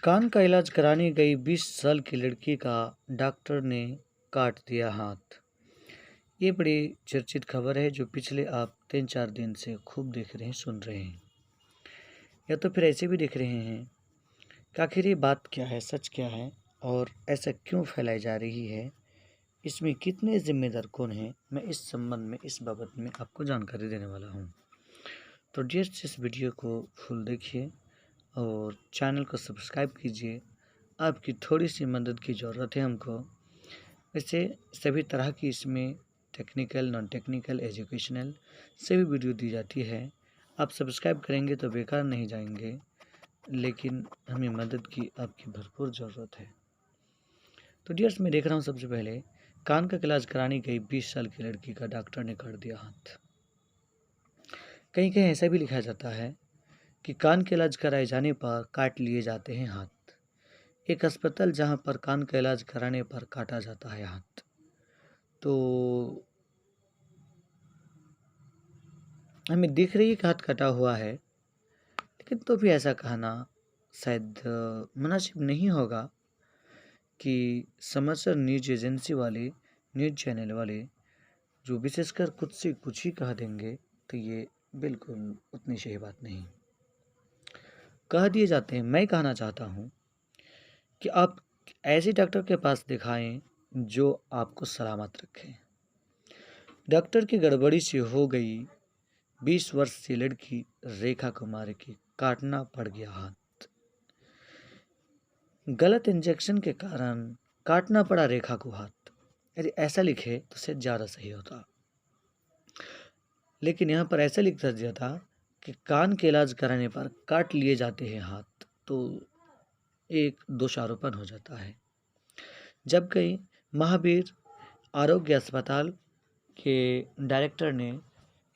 कान का इलाज कराने गई 20 साल की लड़की का डॉक्टर ने काट दिया हाथ। ये बड़ी चर्चित खबर है जो पिछले आप 3-4 दिन से खूब देख रहे हैं, सुन रहे हैं या तो फिर ऐसे भी देख रहे हैं कि आखिर ये बात क्या है, सच क्या है और ऐसा क्यों फैलाई जा रही है, इसमें कितने जिम्मेदार कौन हैं। मैं इस संबंध में, इस बाबत में आपको जानकारी देने वाला हूँ। तो जस्ट इस वीडियो को फुल देखिए और चैनल को सब्सक्राइब कीजिए। आपकी थोड़ी सी मदद की ज़रूरत है हमको। वैसे सभी तरह की इसमें टेक्निकल, नॉन टेक्निकल, एजुकेशनल सभी वीडियो दी जाती है। आप सब्सक्राइब करेंगे तो बेकार नहीं जाएंगे, लेकिन हमें मदद की आपकी भरपूर ज़रूरत है। तो डियर्स, मैं देख रहा हूँ सबसे पहले कान का इलाज कराने गई 20 साल की लड़की का डॉक्टर ने काट दिया हाथ। कहीं कहीं ऐसा भी लिखा जाता है कि कान के इलाज कराए जाने पर काट लिए जाते हैं हाथ। एक अस्पताल जहां पर कान का इलाज कराने पर काटा जाता है हाथ। तो हमें दिख रही है कि हाथ कटा हुआ है, लेकिन तो भी ऐसा कहना शायद मुनासिब नहीं होगा कि समाचार न्यूज एजेंसी वाले, न्यूज चैनल वाले जो विशेषकर कुछ से कुछ ही कह देंगे, तो ये बिल्कुल उतनी सही बात नहीं। कह दिए जाते हैं। मैं कहना चाहता हूँ कि आप ऐसे डॉक्टर के पास दिखाएं जो आपको सलामत रखें। डॉक्टर की गड़बड़ी से हो गई 20 वर्ष की लड़की रेखा कुमारी की काटना पड़ गया हाथ। गलत इंजेक्शन के कारण काटना पड़ा रेखा को हाथ। यदि ऐसा लिखे तो शायद ज़्यादा सही होता, लेकिन यहाँ पर ऐसा लिख दिया था कि कान के इलाज कराने पर काट लिए जाते हैं हाथ, तो एक दोषारोपण हो जाता है। जब कई महावीर आरोग्य अस्पताल के डायरेक्टर ने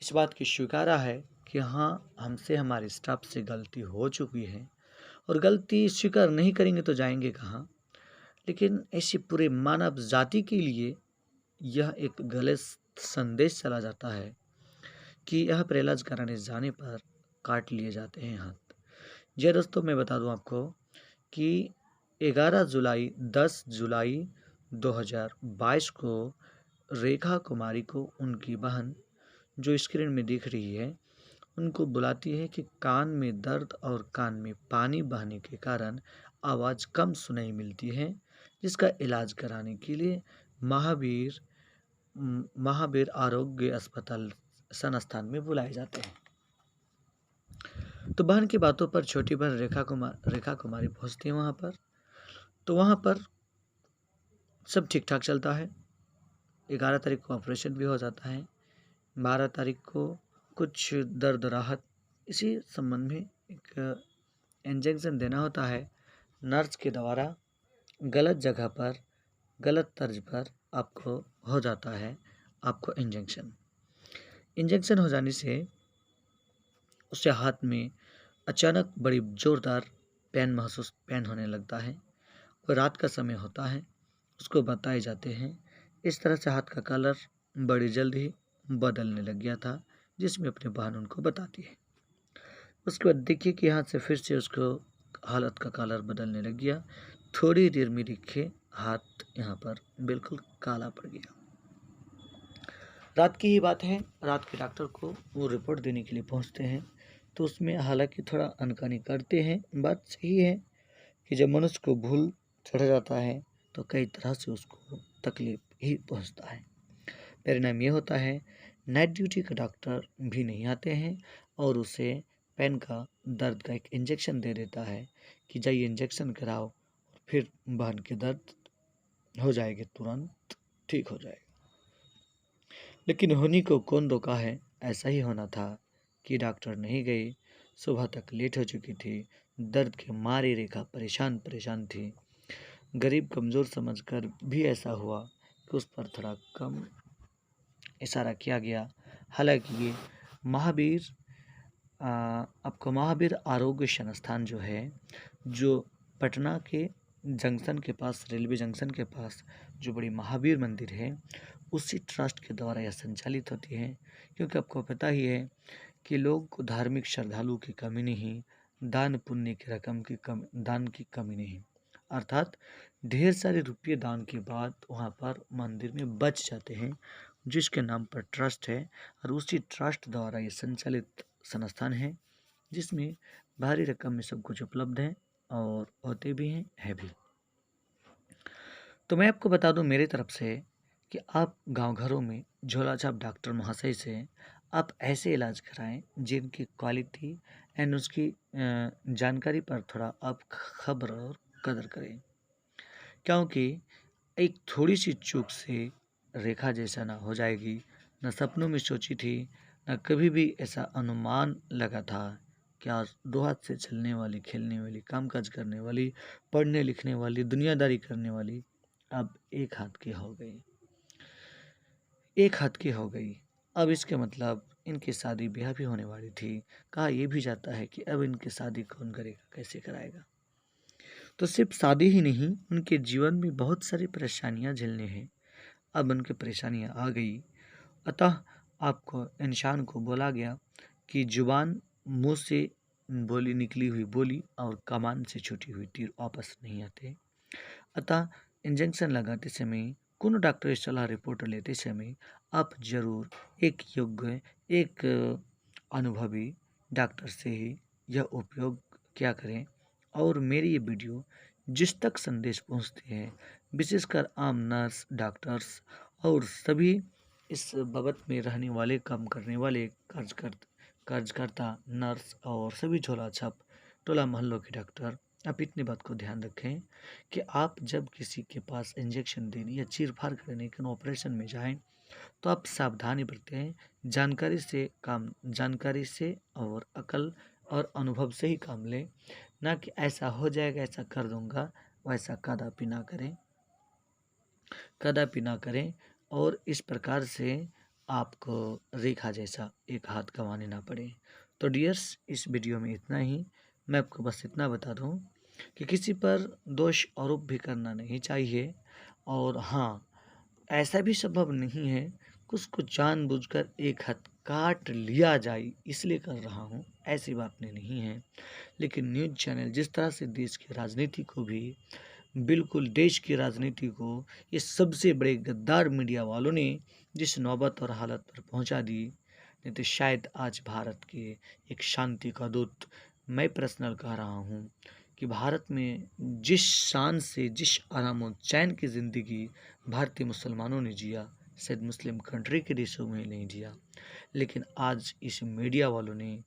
इस बात की स्वीकारा है कि हाँ, हमसे, हमारे स्टाफ से गलती हो चुकी है और गलती स्वीकार नहीं करेंगे तो जाएंगे कहाँ। लेकिन ऐसी पूरे मानव जाति के लिए यह एक गलत संदेश चला जाता है कि यह पर इलाज कराने जाने पर काट लिए जाते हैं हाथ। जी दोस्तों, मैं बता दूं आपको कि 10 जुलाई 2022 को रेखा कुमारी को उनकी बहन, जो स्क्रीन में दिख रही है, उनको बुलाती है कि कान में दर्द और कान में पानी बहने के कारण आवाज़ कम सुनाई मिलती है, जिसका इलाज कराने के लिए महावीर आरोग्य अस्पताल संस्थान में बुलाए जाते हैं। तो बहन की बातों पर छोटी बहन रेखा कुमारी पहुंचती है वहाँ पर। तो वहाँ पर सब ठीक ठाक चलता है। 11 तारीख को ऑपरेशन भी हो जाता है। 12 तारीख को कुछ दर्द राहत, इसी संबंध में एक इंजेक्शन देना होता है नर्स के द्वारा। गलत जगह पर, गलत तर्ज पर आपको हो जाता है आपको इंजेक्शन हो जाने से उससे हाथ में अचानक बड़ी जोरदार पेन होने लगता है। वो रात का समय होता है, उसको बताए जाते हैं। इस तरह से हाथ का कलर बड़ी जल्द ही बदलने लग गया था, जिसमें अपनी बहन उनको बताती है। उसके बाद देखिए कि हाथ से फिर से उसको हालत का कलर बदलने लग गया। थोड़ी देर में देखिए हाथ यहाँ पर बिल्कुल काला पड़ गया। रात की ही बात है। रात के डॉक्टर को वो रिपोर्ट देने के लिए पहुँचते हैं, तो उसमें हालांकि थोड़ा अनकानी करते हैं। बात सही है कि जब मनुष्य को भूल चढ़ जाता है तो कई तरह से उसको तकलीफ ही पहुंचता है। परिणाम ये होता है नाइट ड्यूटी का डॉक्टर भी नहीं आते हैं और उसे पेन का, दर्द का एक इंजेक्शन दे देता है कि जाइए इंजेक्शन कराओ और फिर बहन के दर्द हो जाएगी, तुरंत ठीक हो जाएगा। लेकिन होनी को कौन रोका है। ऐसा ही होना था कि डॉक्टर नहीं गई। सुबह तक लेट हो चुकी थी। दर्द के मारे रेखा परेशान थी। गरीब कमज़ोर समझकर भी ऐसा हुआ कि उस पर थोड़ा कम इशारा किया गया। हालांकि ये महावीर आपको महावीर आरोग्य संस्थान जो है, जो पटना के जंक्शन के पास, रेलवे जंक्शन के पास जो बड़ी महावीर मंदिर है, उसी ट्रस्ट के द्वारा यह संचालित होती है। क्योंकि आपको पता ही है कि लोग को धार्मिक श्रद्धालु की कमी नहीं, दान पुण्य की रकम की दान की कमी नहीं। अर्थात ढेर सारे रुपये दान के बाद वहाँ पर मंदिर में बच जाते हैं, जिसके नाम पर ट्रस्ट है, और उसी ट्रस्ट द्वारा ये संचालित संस्थान है, जिसमें भारी रकम में सब कुछ उपलब्ध है और होते भी हैं, है भी। तो मैं आपको बता दूं मेरी तरफ से कि आप गांव घरों में झोलाछाप डॉक्टर महाशय से आप ऐसे इलाज कराएं जिनकी क्वालिटी एंड उसकी जानकारी पर थोड़ा आप खबर और कदर करें, क्योंकि एक थोड़ी सी चूक से रेखा जैसा ना हो जाएगी। न सपनों में सोची थी, न कभी भी ऐसा अनुमान लगा था कि आज दो हाथ से चलने वाली, खेलने वाली, कामकाज करने वाली, पढ़ने लिखने वाली, दुनियादारी करने वाली अब एक हाथ की हो गई, एक हाथ की हो गई। अब इसके मतलब इनकी शादी ब्याह भी होने वाली थी। कहा यह भी जाता है कि अब इनकी शादी कौन करेगा, कैसे कराएगा। तो सिर्फ शादी ही नहीं, उनके जीवन में बहुत सारी परेशानियां झेलने हैं। अब उनकी परेशानियां आ गई, अतः आपको इंसान को बोला गया कि जुबान मुंह से बोली निकली हुई बोली और कमान से छूटी हुई तीर वापस नहीं आते। अतः इंजेक्शन लगाते समय, कोनो डॉक्टर की सलाह रिपोर्ट लेते समय आप जरूर एक योग्य, एक अनुभवी डॉक्टर से ही यह उपयोग क्या करें। और मेरी ये वीडियो जिस तक संदेश पहुंचती है, विशेषकर आम नर्स, डॉक्टर्स और सभी इस बाबत में रहने वाले, काम करने वाले कार्यकर्ता, नर्स और सभी झोला छाप टोला मोहल्लों के डॉक्टर, आप इतनी बात को ध्यान रखें कि आप जब किसी के पास इंजेक्शन देने या चीरफाड़ करने के ऑपरेशन में जाएं तो आप सावधानी बरतें, जानकारी से और अकल और अनुभव से ही काम लें। ना कि ऐसा हो जाएगा, ऐसा कर दूंगा, वैसा कदापि ना करें, कदापि ना करें। और इस प्रकार से आपको रेखा जैसा एक हाथ गंवाने ना पड़े। तो डियर्स, इस वीडियो में इतना ही। मैं आपको बस इतना बता दूं कि किसी पर दोष आरोप भी करना नहीं चाहिए। और हाँ, ऐसा भी संभव नहीं है कि उसको जानबूझकर एक हाथ काट लिया जाए इसलिए कर रहा हूँ, ऐसी बात नहीं है। लेकिन न्यूज़ चैनल जिस तरह से देश की राजनीति को भी, बिल्कुल देश की राजनीति को ये सबसे बड़े गद्दार मीडिया वालों ने जिस नौबत और हालत पर पहुंचा दी, नहीं तो शायद आज भारत के एक शांति का दूत, मैं पर्सनल कह रहा हूँ कि भारत में जिस शान से, जिस आराम और चैन की ज़िंदगी भारतीय मुसलमानों ने जिया, शायद मुस्लिम कंट्री के देशों में नहीं जिया। लेकिन आज इस मीडिया वालों ने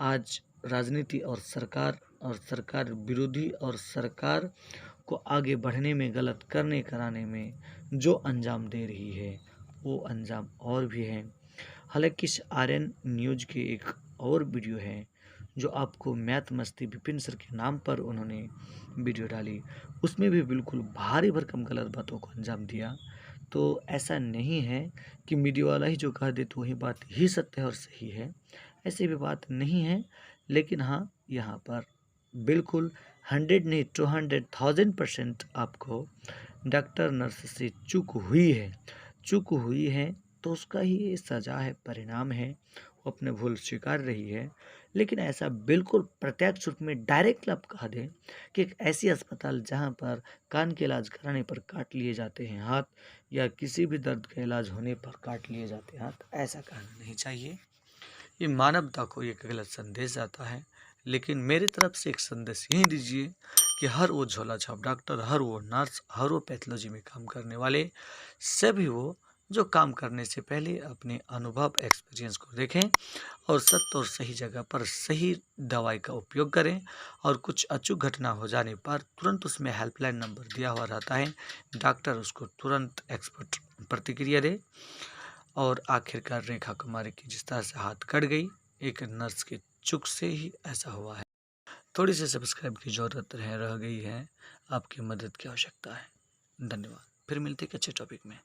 आज राजनीति और सरकार विरोधी और सरकार को आगे बढ़ने में, गलत करने कराने में जो अंजाम दे रही है, वो अंजाम और भी है। हालांकि इस आर्यन न्यूज के एक और वीडियो है जो आपको मैथ मस्ती विपिन सर के नाम पर उन्होंने वीडियो डाली, उसमें भी बिल्कुल भारी भरकम गलत बातों को अंजाम दिया। तो ऐसा नहीं है कि मीडिया वाला ही जो कह दे तो वही बात ही सत्य है और सही है, ऐसी भी बात नहीं है। लेकिन हाँ, यहाँ पर बिल्कुल 100 नहीं 200,000% आपको डॉक्टर नर्स से चूक हुई है तो उसका ही ये सज़ा है, परिणाम है। वो अपने भूल स्वीकार रही है। लेकिन ऐसा बिल्कुल प्रत्यक्ष रूप में डायरेक्ट आप कह दें कि एक ऐसी अस्पताल जहाँ पर कान के इलाज कराने पर काट लिए जाते हैं हाथ, या किसी भी दर्द का इलाज होने पर काट लिए जाते हैं हाथ, ऐसा कहना नहीं चाहिए। ये मानवता को एक गलत संदेश आता है। लेकिन मेरी तरफ से एक संदेश यही दीजिए कि हर वो झोला छाप डॉक्टर, हर वो नर्स, हर वो पैथोलॉजी में काम करने वाले सभी वो जो काम करने से पहले अपने अनुभव, एक्सपीरियंस को देखें और सत्य और सही जगह पर सही दवाई का उपयोग करें। और कुछ अचूक घटना हो जाने पर तुरंत उसमें हेल्पलाइन नंबर दिया हुआ रहता है, डॉक्टर उसको तुरंत एक्सपर्ट प्रतिक्रिया दे। और आखिरकार रेखा कुमारी की जिस तरह से हाथ कट गई, एक नर्स के चूक से ही ऐसा हुआ है। थोड़ी सी सब्सक्राइब की ज़रूरत रह गई है, आपकी मदद की आवश्यकता है। धन्यवाद। फिर मिलते हैं एक अच्छे टॉपिक में।